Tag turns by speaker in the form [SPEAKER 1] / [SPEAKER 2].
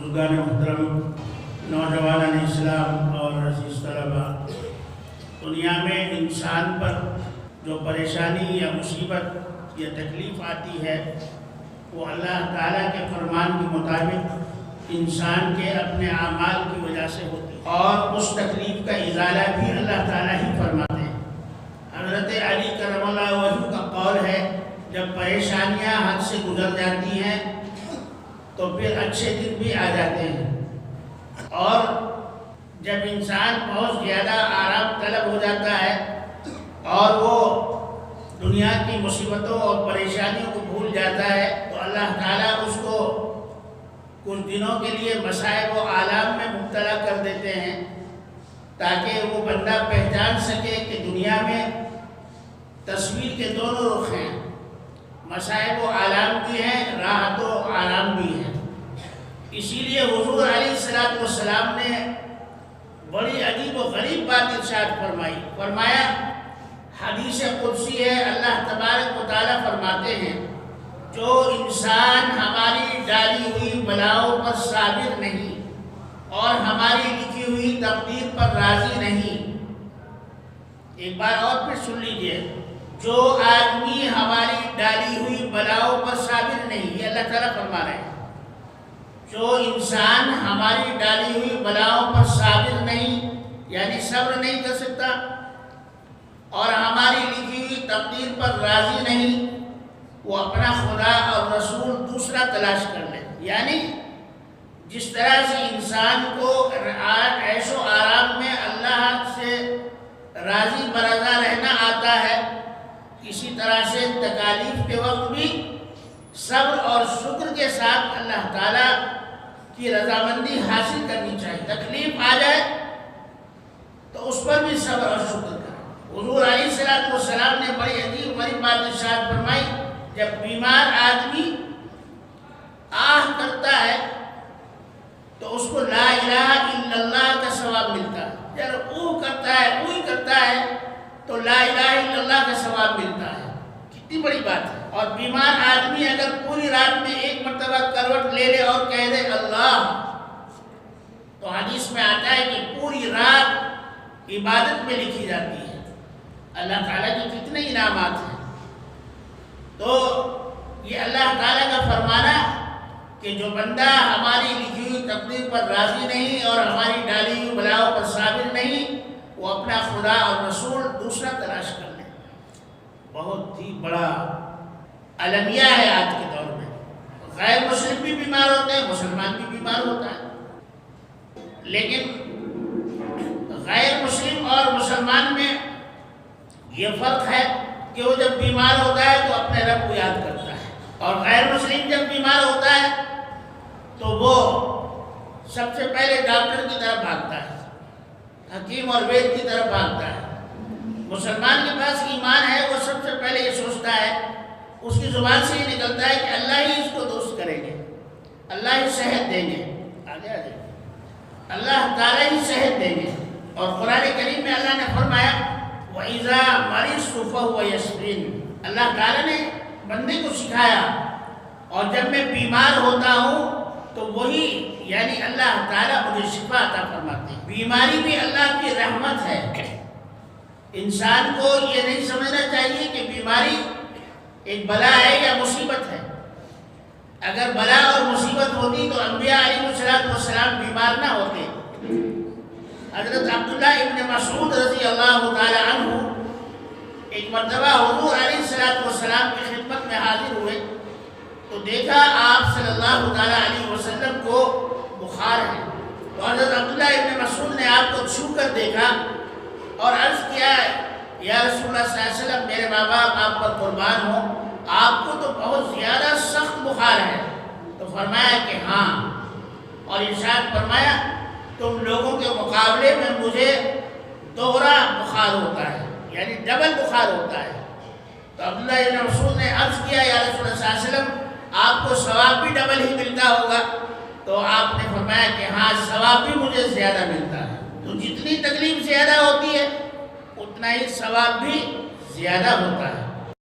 [SPEAKER 1] بزرگان محترم، نوجوانان اسلام اور عزیز طلباء، دنیا میں انسان پر جو پریشانی یا مصیبت یا تکلیف آتی ہے وہ اللہ تعالیٰ کے فرمان کے مطابق انسان کے اپنے اعمال کی وجہ سے ہوتی ہے، اور اس تکلیف کا ازالہ بھی اللہ تعالیٰ ہی فرماتے ہیں۔ حضرت علی کرم اللہ وجہ کا قول ہے، جب پریشانیاں حد سے گزر جاتی ہیں تو پھر اچھے دن بھی آ جاتے ہیں، اور جب انسان بہت زیادہ آرام طلب ہو جاتا ہے اور وہ دنیا کی مصیبتوں اور پریشانیوں کو بھول جاتا ہے تو اللہ تعالیٰ اس کو کچھ دنوں کے لیے مصائب و آلام میں مبتلا کر دیتے ہیں، تاکہ وہ بندہ پہچان سکے کہ دنیا میں تصویر کے دونوں رخ ہیں، مصائب و آلام بھی ہیں، راحت و آرام بھی ہیں۔ اسی لیے حضور علیہ السلام نے بڑی عجیب و غریب بات ارشاد فرمایا، حدیث قدسی ہے، اللہ تبارک و تعالیٰ فرماتے ہیں، جو انسان ہماری ڈالی ہوئی بلاؤں پر صابر نہیں اور ہماری لکھی ہوئی تقدیر پر راضی نہیں، ایک بار اور پھر سن لیجئے، جو آدمی ہماری ڈالی ہوئی بلاؤں پر صابر نہیں، یہ اللہ تعالیٰ فرما رہے ہیں، جو انسان ہماری ڈالی ہوئی بلاؤں پر صابر نہیں یعنی صبر نہیں کر سکتا اور ہماری لکھی ہوئی تقدیر پر راضی نہیں، وہ اپنا خدا اور رسول دوسرا تلاش کر لے۔ یعنی جس طرح سے انسان کو عیش و آرام میں اللہ سے راضی برضا رہنا آتا ہے، اسی طرح سے تکالیف کے وقت بھی صبر اور شکر کے ساتھ اللہ تعالیٰ کی رضامندی حاصل کرنی چاہیے۔ تکلیف آ جائے تو اس پر بھی صبر اور شکر کریں۔ حضور علیہ السلام نے بڑی عجیب غریب بات ارشاد فرمائی، جب بیمار آدمی آہ کرتا ہے تو اس کو لا الہ الا اللہ کا ثواب ملتا ہے، جب اوہ کرتا ہے، اوئی کرتا ہے تو لا الہ الا اللہ کا ثواب ملتا ہے۔ کتنی بڑی بات ہے۔ اور بیمار آدمی اگر پوری رات میں ایک مرتبہ کروٹ لے لے اور کہہ دے اللہ، تو حدیث میں آتا ہے کہ پوری رات عبادت میں لکھی جاتی ہے۔ اللہ تعالیٰ کے کتنے انعامات ہیں۔ تو یہ اللہ تعالیٰ کا فرمانا کہ جو بندہ ہماری لکھی ہوئی تقدیر پر راضی نہیں اور ہماری ڈالی ہوئی بلاؤں پر صابر نہیں، وہ اپنا خدا اور رسول دوسرا تلاش کر لے۔ بہت ہی بڑا المیہ ہے آج کے دور میں۔ غیر مسلم بھی بیمار ہوتے ہیں، مسلمان بھی بیمار ہوتا ہے، لیکن غیر مسلم اور مسلمان میں یہ فرق ہے کہ وہ جب بیمار ہوتا ہے تو اپنے رب کو یاد کرتا ہے، اور غیر مسلم جب بیمار ہوتا ہے تو وہ سب سے پہلے ڈاکٹر کی طرف بھاگتا ہے، حکیم اور وید کی طرف بھاگتا ہے۔ مسلمان کے پاس ایمان ہے، وہ سب سے پہلے یہ سوچتا ہے، اس کی زبان سے یہ نکلتا ہے کہ اللہ ہی اس کو درست کریں گے، اللہ ہی صحت دیں گے، آگے اللہ تعالیٰ ہی صحت دیں گے۔ اور قرآن کریم میں اللہ نے فرمایا وَإِذَا مَرِضْتُ فَهُوَ يَشْفِينِ، اللہ تعالیٰ نے بندے کو سکھایا، اور جب میں بیمار ہوتا ہوں تو وہی یعنی اللہ تعالیٰ مجھے شفا عطا فرماتے ہیں۔ بیماری بھی اللہ کی رحمت ہے۔ انسان کو یہ نہیں سمجھنا چاہیے کہ بیماری ایک بلا ہے یا مصیبت ہے۔ اگر بلا اور مصیبت ہوتی تو انبیاء علیہ السلام بیمار نہ ہوتے۔ حضرت عبداللہ ابن مسعود رضی اللہ تعالی عنہ ایک مرتبہ حضور علیہ السلام کی خدمت میں حاضر ہوئے تو دیکھا آپ صلی اللہ تعالی علیہ وسلم کو بخار ہے، تو حضرت عبداللہ ابن مسعود نے آپ کو چھو کر دیکھا اور عرض کیا، یا رسول اللہ صلی اللہ علیہ وسلم، میرے ماں باپ آپ پر قربان ہوں، آپ کو تو بہت زیادہ سخت بخار ہے۔ تو فرمایا کہ ہاں، اور ارشاد فرمایا تم لوگوں کے مقابلے میں مجھے دوہرا بخار ہوتا ہے، یعنی ڈبل بخار ہوتا ہے۔ تو عبداللہ ابن مسعود نے عرض کیا، یا رسول اللہ صلی اللہ علیہ وسلم، آپ کو ثواب بھی ڈبل ہی ملتا ہوگا؟ تو آپ نے فرمایا کہ ہاں، ثواب بھی مجھے زیادہ ملتا ہے۔ تو جتنی تکلیف زیادہ ہوتی ہے اتنا ہی ثواب بھی زیادہ ہوتا ہے۔